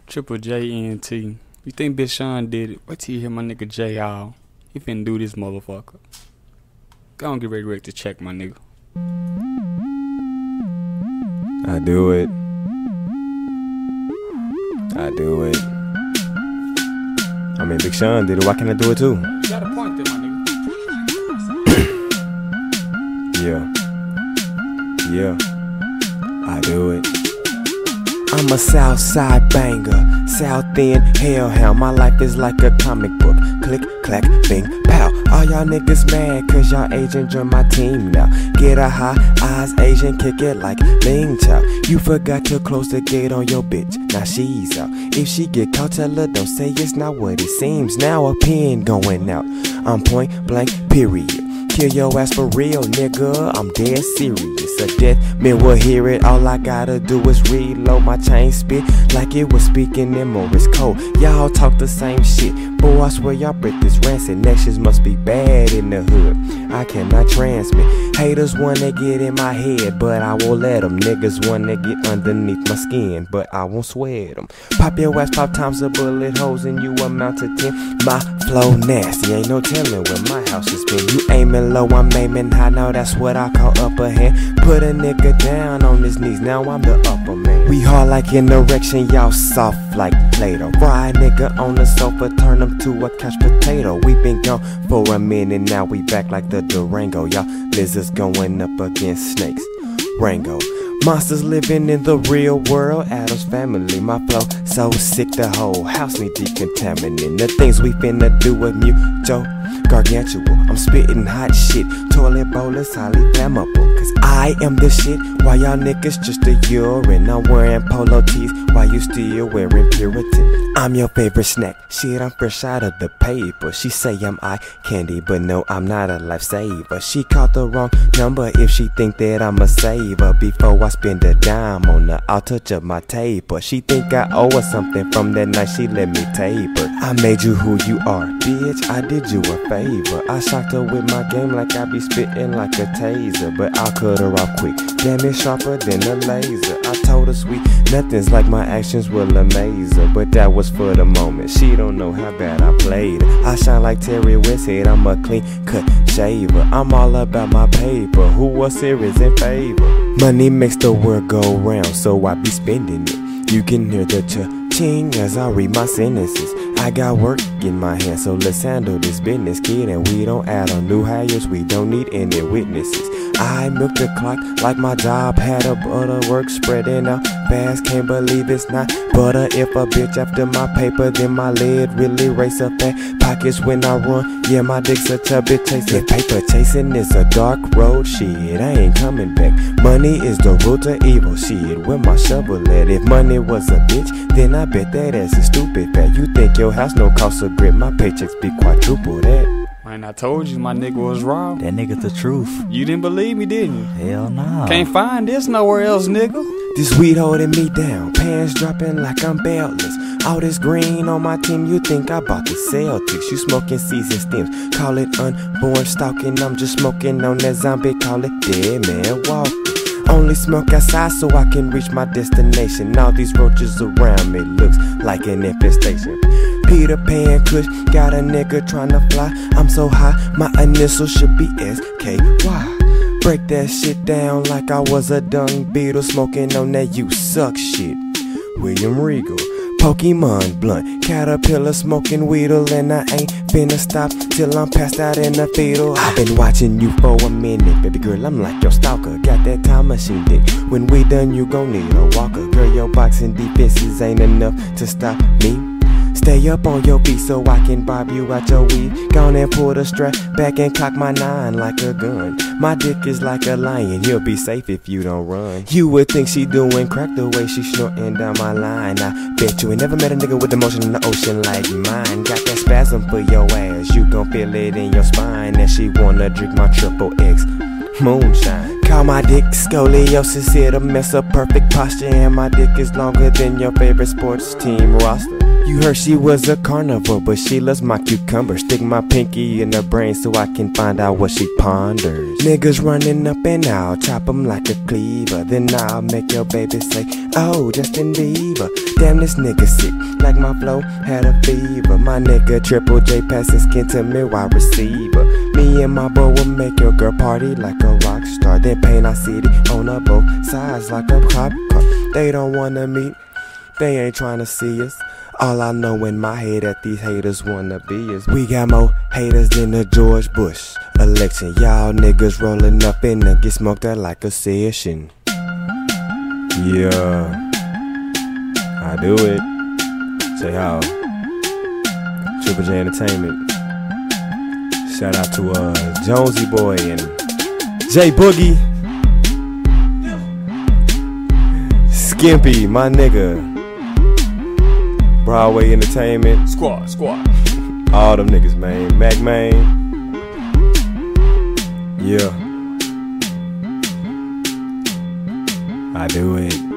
Triple J-N-T. You think Big Sean did it? Wait till you hear my nigga J All. He finna do this motherfucker. Go on, get ready to check, my nigga. I do it. I do it. I mean, Big Sean did it. Why can't I do it too? You got a point there, my nigga. Yeah. I do it. I'm a Southside banger, South End hellhound. My life is like a comic book. Click, clack, bing, pow. All y'all niggas mad cause y'all Asian join my team now. Get a high eyes Asian, kick it like Ling Chow. You forgot to close the gate on your bitch, now she's out. If she get caught, tell her don't say it's not what it seems. Now a pin going out, I'm point blank period. Kill your ass for real, nigga, I'm dead serious. A death man will hear it, all I gotta do is reload. My chain spit like it was speaking in Morris code. Y'all talk the same shit, boy, I swear y'all breath is rancid. Actions must be bad in the hood, I cannot transmit. Haters wanna get in my head, but I won't let them. Niggas wanna get underneath my skin, but I won't sweat them. Pop your ass 5 times a bullet holes and you amount to 10. My flow nasty, ain't no telling where my house has been. You aiming low, I'm aiming high, now that's what I call upper hand. Put a nigga down on his knees, now I'm the upper man. We hard like an erection, y'all soft like Play-Doh. Ride nigga on the sofa, turn him to a couch potato. We been gone for a minute, now we back like the Durango. Y'all lizards going up against snakes, Rango. Monsters living in the real world, Adam's family. My flow so sick, the whole house need decontaminating. The things we finna do with mutual gargantuan. I'm spitting hot shit, toilet bowl is highly flammable. Cause I am the shit, while y'all niggas just a urine. I'm wearing polo tees, while you still wearing Puritan. I'm your favorite snack, shit, I'm fresh out of the paper. She say I'm eye candy, but no, I'm not a lifesaver. She called the wrong number if she think that I'm a saver. Before I spend a dime on the altar of my taper. She think I owe her something from that night she let me taper. I made you who you are, bitch, I did you a favor. I shocked her with my game like I be spitting like a taser. But I'll cut her off quick, damn it sharper than a laser. I told her sweet nothings like my actions will amaze her. But that was for the moment, she don't know how bad I played her. I shine like Terry Westhead, I'm a clean cut shaver. I'm all about my paper, who was serious in favor. Money makes the world go round, so I be spending it. You can hear the cha-ching as I read my sentences. I got work in my hand, so let's handle this business, kid. And we don't add on new hires, we don't need any witnesses. I milk the clock like my job had a butterwork spreading out fast. Can't believe it's not butter. If a bitch after my paper, then my lid really race up at pockets when I run. Yeah, my dick's a chubby chaser. If paper chasing is a dark road, shit, I ain't coming back. Money is the root of evil, shit, where my shovel at? If money was a bitch, then I bet that ass is stupid fat. You think your house no cost of grip, my paychecks be quadruple that. Man, I told you my nigga was raw. That nigga the truth. You didn't believe me, didn't you? Hell nah. Can't find this nowhere else, nigga. This weed holding me down, pants dropping like I'm beltless. All this green on my team, you think I bought the Celtics. You smoking seasoned stems, call it unborn stalking. I'm just smoking on that zombie, call it dead man walking. Only smoke outside so I can reach my destination. All these roaches around me looks like an infestation. Peter Pan Kush, got a nigga tryna fly. I'm so high, my initials should be SKY. Break that shit down like I was a dung beetle, smoking on that you suck shit. William Regal, Pokemon blunt, caterpillar smoking weedle, and I ain't finna stop till I'm passed out in the fetal. I've been watching you for a minute, baby girl, I'm like your stalker. Got that time machine dick, when we done you gon' need a walker. Girl, your boxing defenses ain't enough to stop me. Stay up on your feet so I can bob you out your weed. Gone and pull the strap back and cock my 9 like a gun. My dick is like a lion, you'll be safe if you don't run. You would think she doing crack the way she snorting down my line. I bet you ain't never met a nigga with emotion in the ocean like mine. Got that spasm for your ass, you gon' feel it in your spine. And she wanna drink my triple X moonshine. Call my dick scoliosis, it'll mess up perfect posture. And my dick is longer than your favorite sports team roster. You heard she was a carnivore, but she loves my cucumber. Stick my pinky in her brain so I can find out what she ponders. Niggas running up and out, chop 'em like a cleaver. Then I'll make your baby say, oh, Justin Bieber. Damn, this nigga sick, like my flow had a fever. My nigga Triple J passing skin to me, wide receiver. Me and my boy will make your girl party like a rock star. Then paint our city on up both sides like a cop car. They don't wanna meet, they ain't tryna see us. All I know in my head that these haters wanna be is we got more haters than the George Bush election. Y'all niggas rolling up and get smoked out like a session. Yeah, I do it. Say how. Triple J Entertainment. Shout out to Jonesy Boy and J Boogie. Skimpy, my nigga. Broadway Entertainment. Squad. All them niggas, man. Mac, man. Yeah. I do it.